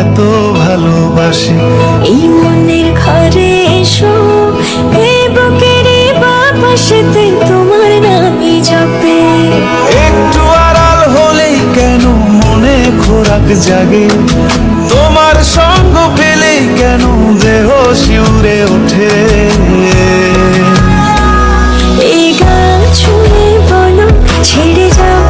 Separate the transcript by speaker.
Speaker 1: এত ভালোবাসে।
Speaker 2: এই মনের ঘরে এসো, এই বুকের বাপাশেতে তোমার নামই জপে।
Speaker 1: একটু আড়াল হলেই কেন মনে খোরাক জাগে, তোমার সঙ্গ পেলেই কেন দেহ শিউরে ওঠে।
Speaker 2: এই গান ছুঁয়ে বলো ছেড়ে যাও